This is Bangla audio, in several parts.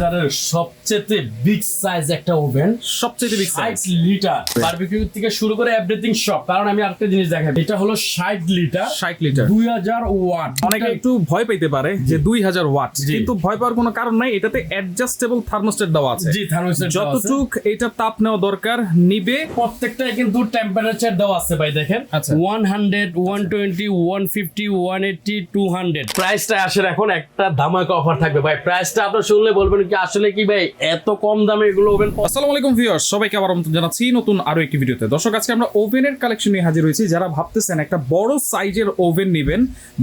বাজারের সবচেয়ে বিগ সাইজ একটা ওভেন, সবচেয়ে বিগ সাইজ 60 লিটার বারবিকিউ থেকে শুরু করে এভরিথিং সব। কারণ আমি আরেকটা জিনিস দেখাই, এটা হলো 60 লিটার 60 লিটার 2000 ওয়াট। অনেকে একটু ভয় পেতে পারে যে 2000 ওয়াট, কিন্তু ভয় পাওয়ার কোনো কারণ নাই। এটাতে অ্যাডজাস্টেবল থার্মোস্ট্যাট দেওয়া আছে। জি, থার্মোস্ট্যাট যতটুক এটা তাপ নেওয়া দরকার নিবে। প্রত্যেকটাই কিন্তু টেম্পারেচার দেওয়া আছে ভাই, দেখেন আচ্ছা। 100 120 150 180 200। প্রাইসটা আসলে এখন একটা ধামাকা অফার থাকবে ভাই। প্রাইসটা আপনারা শুনলে বলবেন কি আসলে কি ভাই এত কম দামে এগুলো ওভেন। আসসালামু আলাইকুম ভিউয়ার্স, সবাইকে আবার আমন্ত্রণ জানাচ্ছি নতুন আরো একটি ভিডিওতে। দর্শক, আজকে আমরা ওভেনের কালেকশন নিয়ে হাজির হয়েছি। যারা ভাবতেছেন একটা বড় সাইজের ওভেন নেবেন,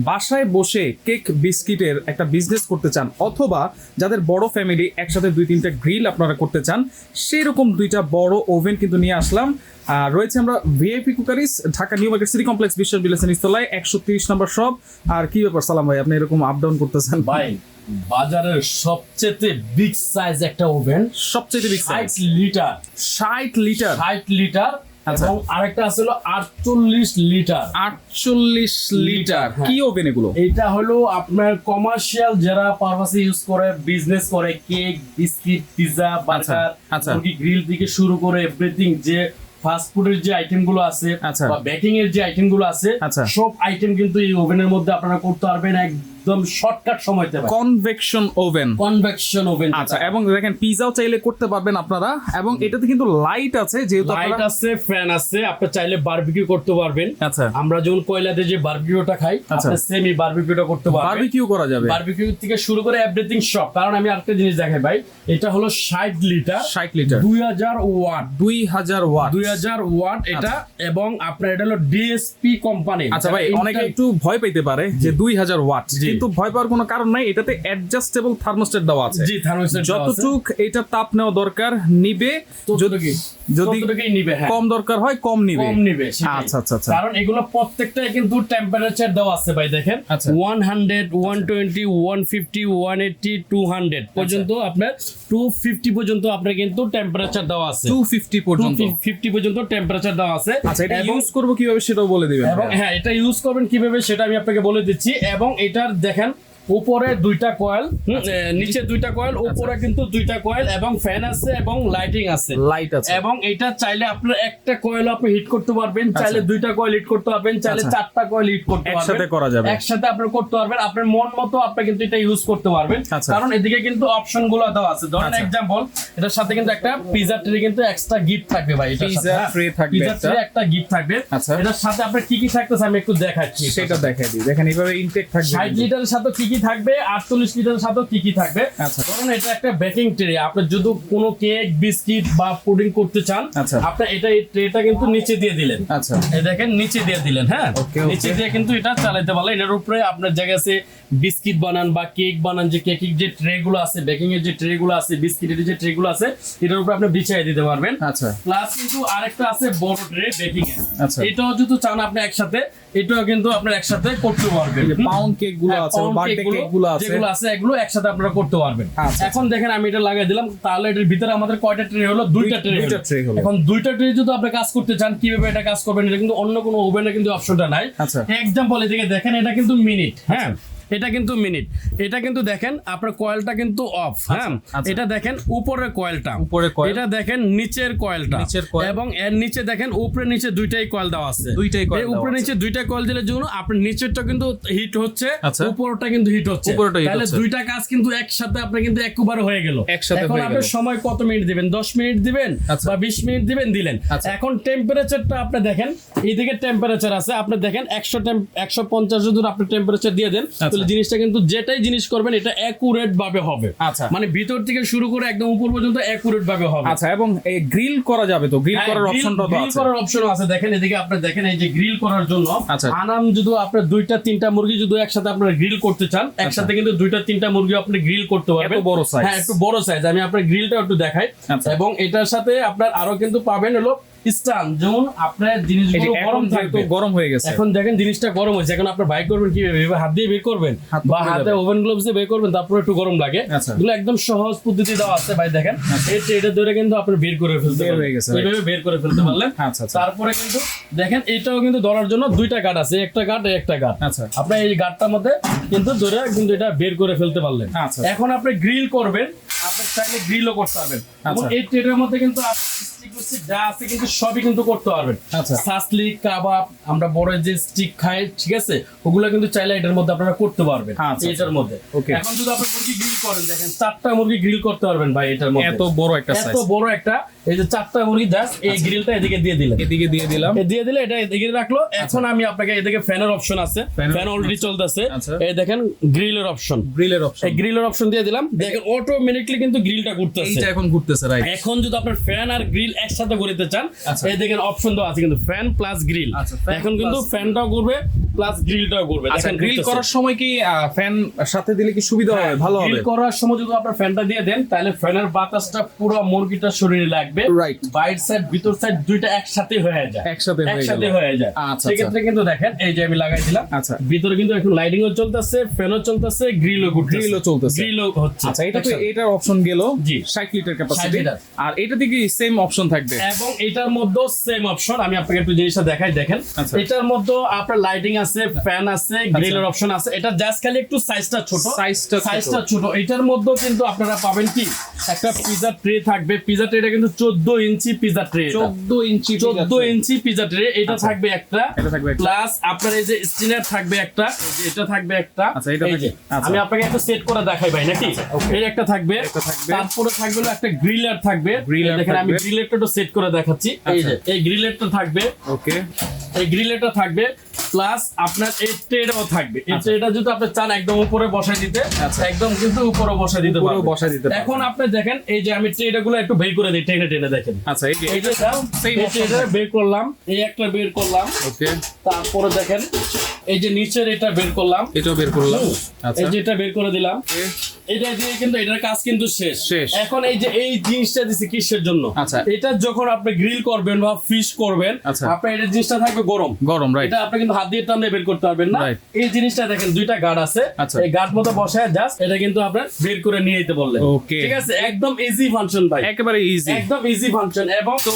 বাসায় বসে কেক বিস্কিটের একটা বিজনেস করতে চান, অথবা যাদের বড় ফ্যামিলি একসাথে 2-3টা গ্রিল আপনারা করতে চান, সেরকম 2টা বড় ওভেন কিন্তু নিয়ে আসলাম। আর রয়েছে আমরা VIP cookeries, Dhaka new market city complex, বিশ্বাস বিলাসের নিচতলায় 130 নম্বর শপ। আর কি ব্যাপার সালাম ভাই, আপনি এরকম আপ ডাউন করতেছেন ভাই? বাজারের সবচেয়ে বিগ সাইজ একটা ওভেন, সবচেয়ে big size 60 litre 60 litre 60 litre আচ্ছা। এবং আরেকটা আছে হলো 48 লিটার 48 লিটার। কি ওভেন এগুলো? এটা হলো আপনার কমার্শিয়াল যারা পারপাসে ইউজ করে, বিজনেস করে, কেক বিস্কিট পিৎজা বার্গার আচ্ছা। মুরগি গ্রিল থেকে শুরু করে এভরিথিং, যে ফাস্ট ফুডের যে আইটেম গুলো আছে আচ্ছা। বা বেকিং এর যে আইটেম গুলো আছে, আচ্ছা। সব আইটেম কিন্তু এই ওভেনের মধ্যে আপনারা করতে পারবেন একদম শর্টকাট সময়তে। Convection oven, convection oven. আচ্ছা। এবং দেখেন পিজাও চাইলে করতে পারবেন আপনারা, এবং এটাতে কিন্তু লাইট আছে, যেহেতু লাইট আছে, ফ্যান আছে, আপনি চাইলে বারবিকিউ করতে পারবেন। আচ্ছা। আমরা যখন কয়লাতে যে বারবিকিউটা খাই, আচ্ছা। আপনি সেমি বারবিকিউটা করতে পারবেন। বারবিকিউ করা যাবে, বারবিকিউ থেকে শুরু করে এভরিথিং সব। কারণ আমি আরেকটা জিনিস দেখাই ভাই, এটা হলো 60 litre 60 litre 2000 watt 2000 watt 2000 watt এটা। এবং আপনার এটা হলো ডিএসপি কোম্পানি। আচ্ছা ভাই, অনেকে একটু ভয় পেতে পারে যে 2000 ওয়াট, কিন্তু ভয় পাওয়ার কোনো কারণ নাই। এটাতে অ্যাডজাস্টেবল থার্মোস্ট্যাট দেওয়া আছে। জি, থার্মোস্ট্যাট যতটুক এটা তাপ নেওয়া দরকার নিবে, যদি নিবে, হ্যাঁ, কম দরকার হয় কম নিবে। আচ্ছা আচ্ছা আচ্ছা। কারণ এগুলো প্রত্যেকটাই কিন্তু টেম্পারেচার দেওয়া আছে ভাই, দেখেন আচ্ছা। 100 120 150 180 200 পর্যন্ত, আপনার 250 পর্যন্ত আপনার কিন্তু টেম্পারেচার দেওয়া আছে। 250 পর্যন্ত 250 পর্যন্ত টেম্পারেচার দেওয়া আছে। আচ্ছা, এটা ইউজ করব কিভাবে সেটাও বলে দিবেন। এবং হ্যাঁ, এটা ইউজ করবেন কিভাবে সেটা আমি আপনাকে বলে দিচ্ছি। এবং এটার দেখেন উপরে 2টা কয়েল, নিচে 2টা কয়েল, উপরে কিন্তু 2টা কয়েল, এবং ফ্যান আছে এবং লাইটিং আছে, লাইট আছে। এবং এটা চাইলে আপনার একটা কয়েল আপনি হিট করতে পারবেন, চাইলে 2টা কয়েল হিট করতে পারবেন, চাইলে 4টা কয়েল হিট করতে পারবেন, একসাথে করা যাবে, একসাথে আপনি করতে পারবেন। আপনার মন মতো আপনি কিন্তু এটা ইউজ করতে পারবেন। কারণ এদিকে কিন্তু অপশন গুলো দেওয়া আছে। ধরেন এক্সাম্পল, এটার সাথে কিন্তু একটা পিজা ট্রে কিন্তু এক্সট্রা গিফট থাকবে ভাই। পিজা ট্রে থাকবে, পিজা ট্রে একটা গিফট থাকবে। এটার সাথে আপনার কি কি থাকতেছে আমি একটু দেখাচ্ছি, সেটা দেখাই দিই। দেখেন এইভাবে ইনটেক থাকবে। 60 লিটারের সাথে কি কি থাকবে, 48 লিটারের সাথে কি কি থাকবে। আচ্ছা। কারণ এটা একটা বেকিং ট্রে। আপনি যদি কোনো কেক বিস্কিট বা পুডিং করতে চান, আপনি এটা এই ট্রেটা কিন্তু নিচে দিয়ে দিলেন। আচ্ছা, এই দেখেন নিচে দিয়ে দিলেন, হ্যাঁ, নিচে দিয়ে কিন্তু এটা চালাতে পারলে এটার উপরে আপনার জায়গায় আছে বিস্কিট বানান বা কেক বানান, যে কেকের যে ট্রে গুলো আছে, বেকিং এর যে ট্রে গুলো আছে, বিস্কিটের যে ট্রে গুলো আছে, এটার উপরে আপনি বিছিয়ে দিতে পারবেন। আচ্ছা। প্লাস কিন্তু আরেকটা আছে বড় ট্রে বেকিং এর। আচ্ছা। এটাও যদি চান আপনি একসাথে, এটাও কিন্তু আপনার একসাথে করতে পারবেন। পাউন্ড কেক গুলো আছে, বার্থডে কেক গুলো আছে, যেগুলো আছে এগুলো একসাথে আপনারা করতে পারবেন। এখন দেখেন আমি এটা লাগাই দিলাম, তাহলে এটার ভিতরে আমাদের কয়টা ট্রে হলো? 2টা ট্রে হলো। এখন 2টা ট্রে যদি আপনি কাজ করতে চান, কিভাবে এটা কাজ করবেন, এটা কিন্তু অন্য কোনো ওভেনে কিন্তু অপশনটা নাই। এক্সাম্পল এদিকে দেখেন, এটা কিন্তু মিনিট, হ্যাঁ, এটা কিন্তু মিনিট। এটা কিন্তু দেখেন আপনার কয়েলটা কিন্তু অফ, হ্যাঁ। এটা দেখেন উপরের কয়েলটা, এটা দেখেন নিচের কয়েলটা, এবং এর নিচে দেখেন উপরে নিচে 2টাই কয়েল দেওয়া আছে। উপরে নিচে 2টা কয়েল দিলে জন্য আপনার নিচেরটা কিন্তু হিট হচ্ছে, উপরটা কিন্তু হিট হচ্ছে। তাহলে 2টা কাজ কিন্তু একসাথে আপনার কিন্তু একবারে হয়ে গেল। এখন আপনি সময় কত মিনিট দিবেন? 10 মিনিট দিবেন বা 20 মিনিট দিলেন। এখন টেম্পারেচারটা আপনি দেখেন, এইদিকে টেম্পারেচার আছে, আপনি দেখেন 150 যদি আপনি টেম্পারেচার দিয়ে দেন, জিনিসটা কিন্তু যেটাই জিনিস করবেন এটা অ্যাকুরেট ভাবে হবে। আচ্ছা, মানে ভিতর থেকে শুরু করে একদম উপর পর্যন্ত অ্যাকুরেট ভাবে হবে। আচ্ছা, এবং এই গ্রিল করা যাবে তো? গ্রিল করার অপশনটা তো আছে। গ্রিল করার অপশনও আছে। দেখেন এদিকে আপনি দেখেন, এই যে গ্রিল করার জন্য আনাম যদি আপনি 2টা-3টা মুরগি যদি একসাথে আপনারা গ্রিল করতে চান, একসাথে কিন্তু 2টা-3টা মুরগি আপনি গ্রিল করতে পারবেন। বড় সাইজ, হ্যাঁ, একটু বড় সাইজ। আমি আপনার গ্রিলটা একটু দেখাই। এবং এটার সাথে আপনার আরো কিন্তু পাবেন হলো স্ট্যান্ড, যেমন আপনার জিনিসগুলো গরম থাকবে। গরম হয়ে গেছে, এখন দেখেন জিনিসটা গরম হয়েছে। এখন আপনি বাইক করবেন কিভাবে? হাত দিয়ে বের করবেন বা হাতে ওভেন গ্লোভস দিয়ে বের করবেন, তারপরে একটু গরম লাগে। এগুলো একদম সহজ পদ্ধতি দেওয়া আছে ভাই। দেখেন এই ট্রেটা ধরে কিন্তু আপনি বের করে ফেলতে পারবেন, বের করে ফেলতে পারলেন। তারপরে কিন্তু দেখেন এটাও কিন্তু ধরার জন্য 2টা গার্ড আছে, একটা গার্ড একটা গার্ড। আপনি এই গার্ডটার মধ্যে কিন্তু ধরে কিন্তু এটা বের করে ফেলতে পারলেন। এখন আপনি গ্রিল করবেন, আপনি চাইলে গ্রিলও করতে পারবেন। এবং আচ্ছা। এই ট্রেডের মধ্যে কিন্তু স্টিক যা আছে কিন্তু সবই কিন্তু করতে পারবেন। আচ্ছা। সাসলি কাবাব আমরা বড় যে স্টিক খাই, ঠিক আছে, ওগুলো কিন্তু চাইলে এটার মধ্যে আপনারা করতে পারবেন। আচ্ছা, এটার মধ্যে Okay. এখন যদি আপনি মুরগি গ্রিল করেন, দেখেন 4টা মুরগি গ্রিল করতে পারবেন ভাই এটার মধ্যে। এত বড় একটা এত সাইজ, বড় একটা, এই যে 4টা মুরগি জাস্ট এই গ্রিলটা এদিকে দিয়ে দিলেন, এদিকে দিয়ে দিলাম। দিয়ে দিলে এটা এদিকে রাখলো। এখন আমি আপনাকে এদিকে ফ্যানের অপশন আছে, ফ্যান অলরেডি চলতেছে। আচ্ছা। এই দেখেন গ্রিলের অপশন, গ্রিলের অপশন, এই গ্রিলের অপশন দিয়ে দিলাম, দেখেন অটোমেটিক্যালি কিন্তু গ্রিলটা ঘুরতেছে। এইটা এখন ঘুরতেছে, রাইট। এখন যদি আপনার ফ্যান আর গ্রিল একসাথে ঘুরতে চান, আচ্ছা। এই দেখেন অপশন দেওয়া আছে কিন্তু ফ্যান প্লাস গ্রিল। আচ্ছা, fan এখন কিন্তু plus- ফ্যানটাও ঘুরবে প্লাস গ্রিলটাও ঘুরবে। আচ্ছা, দেখেন গ্রিল ঘুরতেছে। করার সময় কি ফ্যান সাথে দিলে কি সুবিধা হবে, ভালো হবে? গ্রিল করার সময় যদি আপনার ফ্যানটা দিয়ে দেন, তাহলে ফ্যানের বাতাসটা পুরো মুরগিটার শরীরে লাগবে। Right. বাইরের সাইড ভিতর সাইড দুইটা একসাথে হয়ে যায়, একসাথে হয়ে একসাথে গেল। হয়ে যায়। আচ্ছা, সেক্ষেত্রে কিন্তু দেখেন এই যে আমি লাগাই দিলাম, আচ্ছা। ভিতরে কিন্তু এখন লাইটিংও চলতেছে, ফ্যানও চলতেছে, গ্রিলও ঘুরতেছে, গ্রিলও চলতেছে। গ্রিলও হচ্ছে। আচ্ছা, এটা তো একসাথে। এটার অপশন গেল জি। 60 লিটার 60 ক্যাপাসিটি, লিটার। আর এটাতে কি সেম অপশন থাকবে? এবং এটার মধ্যে সেম অপশন, আমি আপনাকে একটু জিনিসটা দেখাই, দেখেন আচ্ছা। এটার মধ্যে আপনার লাইটিং আছে, ফ্যান আছে, গ্রিলের অপশন আছে। এটা জাস্ট খালি একটু সাইজটা ছোট, সাইজটা ছোট। এটার মধ্যে কিন্তু আপনারা পাবেন কি একটা পিজা ট্রে থাকবে। পিজা ট্রেটা কিন্তু 14 ইঞ্চি পিজা ট্রে, 14 ইঞ্চি 14 ইঞ্চি পিজা ট্রে। এটা থাকবে একটা, এটা থাকবে একটা। প্লাস আপনার এই যে স্টিনার থাকবে একটা, এই যে এটা থাকবে একটা। আচ্ছা, এটা এই যে, থাকবে। আচ্ছা। আমি আপনাকে একটু সেট করে দেখাই ভাই নাকি। এই একটা থাকবে, একটা থাকবে। তারপরে থাকবে হলো একটা গ্রিলার থাকবে। Griller দেখেন আমি থাকবে। গ্রিলারটা একটু সেট করে দেখাচ্ছি। এই যে এই গ্রিলারটা থাকবে, ওকে। এই গ্রিলেটা থাকবে, প্লাস আপনার এই ট্রেটাও থাকবে। এই ট্রেটা যদি আপনি চান একদম উপরে বসাই দিতে, আচ্ছা। একদম কিন্তু উপরে বসাই দিতে উপরেও পারবেন। বসায় দিতে পারবেন। এখন আপনি দেখেন এই যে আমি ট্রেটা গুলো একটু বের করে দিই, টেনে টেনে দেখেন। আচ্ছা, এই যে এই যে same এই option ট্রেটা থাকবে। বের করলাম, এই একটা বের করলাম, ওকে, তারপরে দেখেন এই যে নিচের এটা বের করলাম, এটাও বের করলাম। আচ্ছা, এই যে এটা বের করে দিলাম। ওকে। এটা দিয়ে কিন্তু এটার কাজ কিন্তু শেষ। শেষ। এখন এই যে এই জিনিসটা দিছি কিসের জন্য? আচ্ছা। এটা যখন আপনি গ্রিল করবেন বা ফিশ করবেন, আচ্ছা। আপনার এটা জিনিসটা থাকবে গরম, গরম, রাইট। এটা আপনি কিন্তু হাত দিয়ে টান দিয়ে বের করতে পারবেন না। Right. এই জিনিসটা দেখেন দুইটা গার্ড আছে, আচ্ছা। এই গার্ড মতো বসায় জাস্ট এটা কিন্তু আপনার বের করে নিয়ে যেতে বললেন। Okay. ঠিক আছে, একদম ইজি ফাংশন ভাই, একেবারে ইজি। একদম ইজি ফাংশন। এবং তো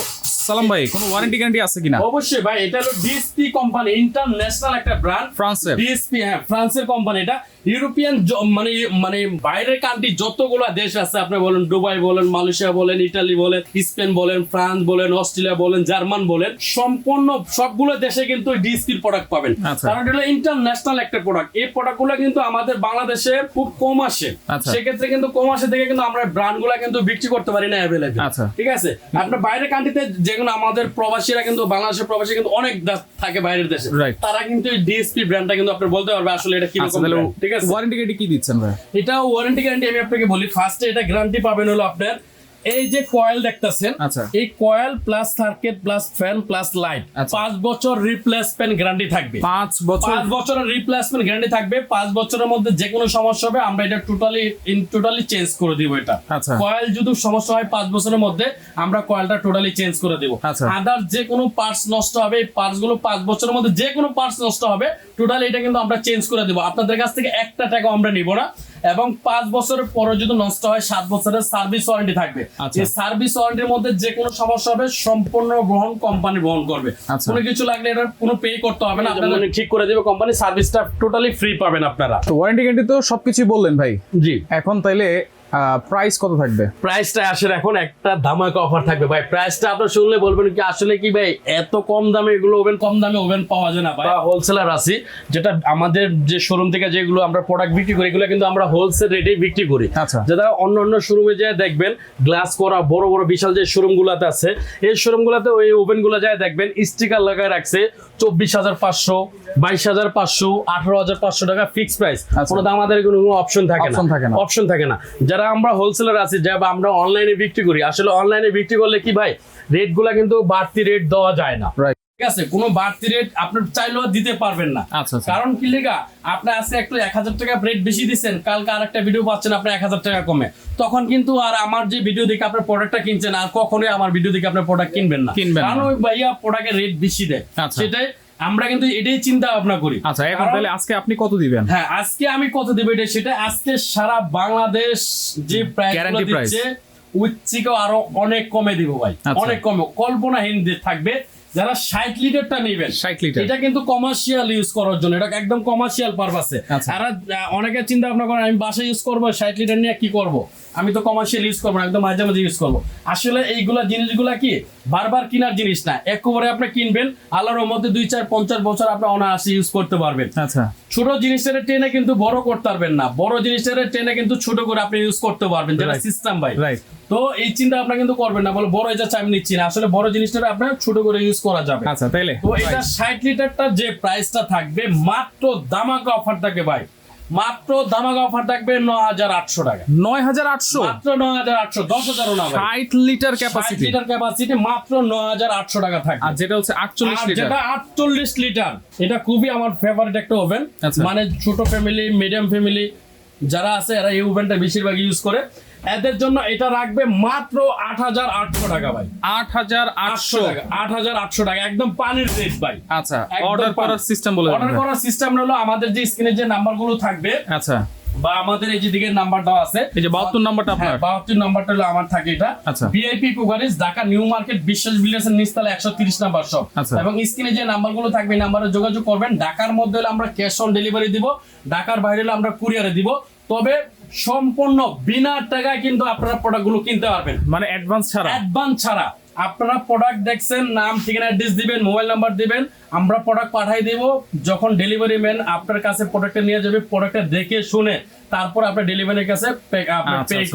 সালাম ভাই, কোনো ওয়ারেন্টি গ্যারান্টি আছে কিনা? অবশ্যই ভাই, এটা হলো ডিএসপি কোম্পানি, ইন্টারন্যাশনাল একটা ব্র্যান্ড, ফ্রান্সের। ডিএসপি, হ্যাঁ ফ্রান্সের কোম্পানি। এটা ইউরোপিয়ান মানে মানে বাইরের কান্ট্রি যতগুলো দেশ আছে, আপনি বলেন দুবাই বলেন, মালয়েশিয়া বলেন, ইটালি বলেন, স্পেন বলেন, ফ্রান্স বলেন, অস্ট্রেলিয়া বলেন, জার্মান বলেন, সম্পূর্ণ সবগুলো দেশে কিন্তু ডিএসপির প্রোডাক্ট পাবেন। আচ্ছা। কারণ এটা হলো ইন্টারন্যাশনাল একটা প্রোডাক্ট। এই প্রোডাক্টগুলো কিন্তু আমাদের বাংলাদেশে খুব কম আসে। আচ্ছা। সেক্ষেত্রে কিন্তু কম আসে দেখে কিন্তু আমরা ব্র্যান্ডগুলো কিন্তু বিক্রি করতে পারি না অ্যাভেলেবল। আচ্ছা। ঠিক আছে, আপনার বাইরের কান্ট্রিতে যেগুলো আমাদের প্রবাসীরা কিন্তু, বাংলাদেশের প্রবাসী কিন্তু অনেক থাকে বাইরের দেশে, Right. তারা কিন্তু এই ডিএসপি ব্র্যান্ডটা কিন্তু আপনি বলতে পারবে আসলে এটা আচ্ছা, কিরকম তাহলে brand, ঠিক আছে। ওয়ারেন্টি গ্যারান্টি কি দিচ্ছেন ভাই? এটা ওয়ারেন্টি গ্যারান্টি আমি আপনাকে বলি, ফার্স্টে এটা গ্যারান্টি পাবেন হলো আপনার এই যে কয়েল দেখতেছেন, আচ্ছা। এই coil plus circuit plus fan plus light, আচ্ছা। 5 বছর রিপ্লেসমেন্ট গ্যারান্টি থাকবে। 5 বছর? 5 বছরের রিপ্লেসমেন্ট গ্যারান্টি থাকবে। 5 বছরের মধ্যে যে কোনো সমস্যা হবে আমরা এটা টোটালি চেঞ্জ করে দিব। এটা আচ্ছা। কয়েল যদি সমস্যা হয় 5 বছরের মধ্যে আমরা কয়েলটা টোটালি চেঞ্জ করে দিব। আচ্ছা। আদার যে কোনো পার্টস নষ্ট হবে, এই পার্টস গুলো 5 বছরের মধ্যে যে কোনো পার্টস নষ্ট হবে, টোটালি এটা কিন্তু আমরা চেঞ্জ করে দিব। আপনাদের কাছ থেকে একটা টাকা আমরা নিব না। এবং 5 বছরের পরে যদি নষ্ট হয়, 7 বছরের সার্ভিস ওয়ারেন্টি থাকবে। আচ্ছা। এই সার্ভিস ওয়ারেন্টির মধ্যে যে কোনো সমস্যা হবে সম্পূর্ণ কোম্পানি বহন করবে। আচ্ছা। কোনো কিছু লাগলে এটা কোনো পে করতে হবে না, আপনারা ঠিক করে দেবে কোম্পানি। সার্ভিসটা টোটালি ফ্রি পাবেন আপনারা। তো ওয়ারেন্টি গ্যারান্টি তো সবকিছু বললেন ভাই, জি। এখন তাইলে প্রাইস কত থাকবে? প্রাইসটা আসলে এখন একটা ধামাকা অফার থাকবে ভাই। প্রাইসটা আপনারা শুনলে বলবেন কি আসলে কি ভাই এত কম দামে এগুলো ওভেন, কম দামে ওভেন পাওয়া যায় না ভাই। হোলসেলার আছি, যেটা আমাদের যে শোরুম থেকে যেগুলো আমরা প্রোডাক্ট বিক্রি করি, এগুলো কিন্তু আমরা হোলসেল রেটেই বিক্রি করি। আচ্ছা। যেটা অন্য অন্য শোরুমে যায় দেখবেন গ্লাস করা বড় বড় বিশাল যে শোরুম গুলাতে আছে, এই শোরুম গুলাতে ওই ওভেন গুলো যায় দেখবেন স্টিকার লাগায় রাখছে 24,500, 22,500, 18,500 টাকা ফিক্স প্রাইস। আচ্ছা। কোনো দাম আমাদের কোনো অপশন থাকে Option থাকে না। অপশন থাকে না। যারা আমরা হোলসেলার আছি, যা আমরা অনলাইনে বিক্রি করি, আসলে অনলাইনে বিক্রি করলে কি ভাই রেট গুলা কিন্তু বাড়তি রেট দেওয়া যায় না। রাইট। ঠিক আছে, কোনো বাড়তি রেট আপনার চাইলেও দিতে পারবেন না। আচ্ছা, আচ্ছা। কারণ কি লেগা, আপনি আজকে একটু 1,000 টাকা রেট বেশি দিচ্ছেন, কালকে আরেকটা ভিডিও পাচ্ছেন আপনার 1,000 টাকা কমে, তখন কিন্তু আর আমার যে ভিডিও দেখে আপনার প্রোডাক্টটা কিনছেন আর কখনোই আমার ভিডিও দেখে আপনার প্রোডাক্ট কিনবেন না। কিনবেন না। কারণ ওই ভাইয়া প্রোডাক্টের রেট বেশি দেয়। আচ্ছা। সেটাই আমরা কিন্তু এটাই চিন্তা ভাবনা করি। আচ্ছা, এখন কারণ- তাহলে আজকে আপনি কত দিবেন? হ্যাঁ, আজকে আমি কত দেব এটা, সেটা আজকে সারা বাংলাদেশ যে প্রাইস Guarantee price। দিচ্ছে উইথ থেকেও আরো অনেক কমে দিব ভাই। আচ্ছা। অনেক কমে, কল্পনাহীন থাকবে। যারা 60 লিটারটা নেবেন, 60 লিটার। এটা কিন্তু কমার্শিয়াল ইউজ করার জন্য, এটা একদম কমার্শিয়াল পারপাসে। আচ্ছা। আর অনেকে চিন্তা ভাবনা করেন আমি বাসায় ইউজ করবো 60 লিটার নিয়ে কি করব, আমি তো কমার্শিয়াল ইউজ করবো না, একদম মাঝে মাঝে ইউজ করবো। আসলে এইগুলা জিনিসগুলা কি বারবার কেনার জিনিস না, একবারে আপনি কিনবেন, আল্লাহর মধ্যে 2, 4, 50 বছর আপনি অনায়াসে ইউজ করতে পারবেন। আচ্ছা, ছোট জিনিসের টেনে কিন্তু বড় করতে পারবেন না, বড় জিনিসের টেনে কিন্তু ছোট করে আপনি ইউজ করতে পারবেন, যেটা সিস্টেম ভাই। রাইট। তো এই চিন্তা আপনারা কিন্তু করবেন না, বলে বড় এটা আমি নিচ্ছি না, আসলে বড় জিনিসটা আপনার ছোট করে ইউজ করা যাবে। আচ্ছা, তাইলে তো এটা 60 লিটারটা যে প্রাইসটা থাকবে, মাত্র দামাকা অফার থাকে ভাই, মাত্র দামাকা অফার থাকবে 9800 টাকা। 9800, মাত্র 9800, 10,000 না ভাই, 60 লিটার 60 ক্যাপাসিটি। লিটার ক্যাপাসিটি মাত্র 9800 টাকা থাকবে। আর যেটা হচ্ছে 48 আর লিটার, যেটা 48 লিটার, এটা খুবই আমার ফেভারিট একটা ওভেন। আচ্ছা। মানে ছোট ফ্যামিলি, মিডিয়াম ফ্যামিলি যারা আছে এরা এই ওভেনটা বেশিরভাগ ইউজ করে, এদের জন্য এটা রাখবে মাত্র 8800 টাকা ভাই। 8800 টাকা, 8800 টাকা, একদম পানির রেট ভাই। আচ্ছা, একদম অর্ডার করার সিস্টেম বলে অর্ডার দেন। করার সিস্টেম হলো আমাদের যে স্ক্রিনে যে নাম্বারগুলো থাকবে, আচ্ছা, বা আমাদের এই যে দিকের নাম্বারটাও আছে, এই যে 72 নাম্বারটা আপনার। 72 নাম্বারটা হলো আমার থাকে এটা। আচ্ছা। VIP cookeries, Dhaka new market, বিশ্বাস বিল্ডার্সের নিচতলা 130 নাম্বার শপ। আচ্ছা। এবং স্ক্রিনে যে নাম্বারগুলো থাকবে এই নাম্বারে যোগাযোগ করবেন। ঢাকার মধ্যে হলে আমরা ক্যাশ অন ডেলিভারি দিব, ঢাকার বাইরে হলে আমরা কুরিয়ারে দিব। তবে সম্পূর্ণ বিনা টাকায় কিন্তু আপনারা প্রোডাক্টগুলো কিনতে পারবেন, মানে অ্যাডভান্স ছাড়া। অ্যাডভান্স ছাড়া। আপনারা প্রোডাক্ট দেখছেন, নাম, ঠিকানা, অ্যাড্রেস দিবেন, মোবাইল নাম্বার দিবেন, আমরা প্রোডাক্ট পাঠাই দেব। যখন ডেলিভারি ম্যান আপনার কাছে প্রোডাক্টটা নিয়ে যাবে, প্রোডাক্টটা দেখে শুনে তারপর আপনি ডেলিভারির কাছে পে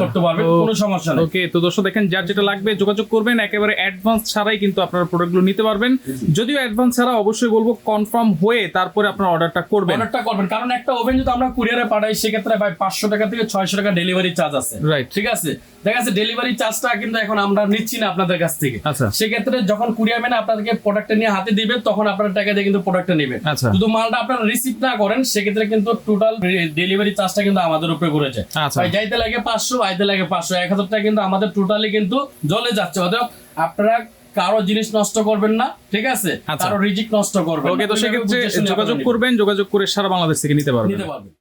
করতে পারবেন, কোনো সমস্যা নেই। ওকে, তো দর্শক দেখেন, যার যেটা লাগবে যোগাযোগ করবেন, একেবারে অ্যাডভান্স ছাড়াই কিন্তু আপনারা প্রোডাক্টগুলো নিতে পারবেন। যদিও অ্যাডভান্স ছাড়া অবশ্যই বলবো কনফার্ম হয়ে তারপরে আপনারা অর্ডারটা করবেন। অর্ডারটা করবেন, কারণ একটা ওভেন যদি আমরা কুরিয়ারে পাঠাই সেক্ষেত্রে ভাই 500 টাকা থেকে 600 টাকা ডেলিভারি চার্জ আছে। রাইট। ঠিক আছে, দেখা যাচ্ছে ডেলিভারি চার্জটা কিন্তু এখন আমরা নিচ্ছি না আপনাদের কাছ থেকে। আচ্ছা। সেক্ষেত্রে যখন কুরিয়ার ম্যান আপনাদেরকে প্রোডাক্টটা নিয়ে হাতে দিবে, তখন আপনার টাকা দিয়ে কিন্তু প্রোডাক্টটা নেবেন। আচ্ছা। যদি মালটা আপনারা রিসিভ না করেন সেক্ষেত্রে কিন্তু টোটাল ডেলিভারি চার্জটা কিন্তু আমাদের উপরে ঘুরে যায়। আচ্ছা। ভাই যাইতে লাগে 500, আইতে লাগে 500, 1000 টাকা কিন্তু আমাদের টোটালি কিন্তু জ্বলে যাচ্ছে। অতএব আপনারা কারো জিনিস নষ্ট করবেন না, ঠিক আছে, আচ্ছা। কারো রিজিক নষ্ট করবেন না। ওকে, তো সেক্ষেত্রে যোগাযোগ করবেন, যোগাযোগ করে সারা বাংলাদেশ থেকে নিতে পারবেন।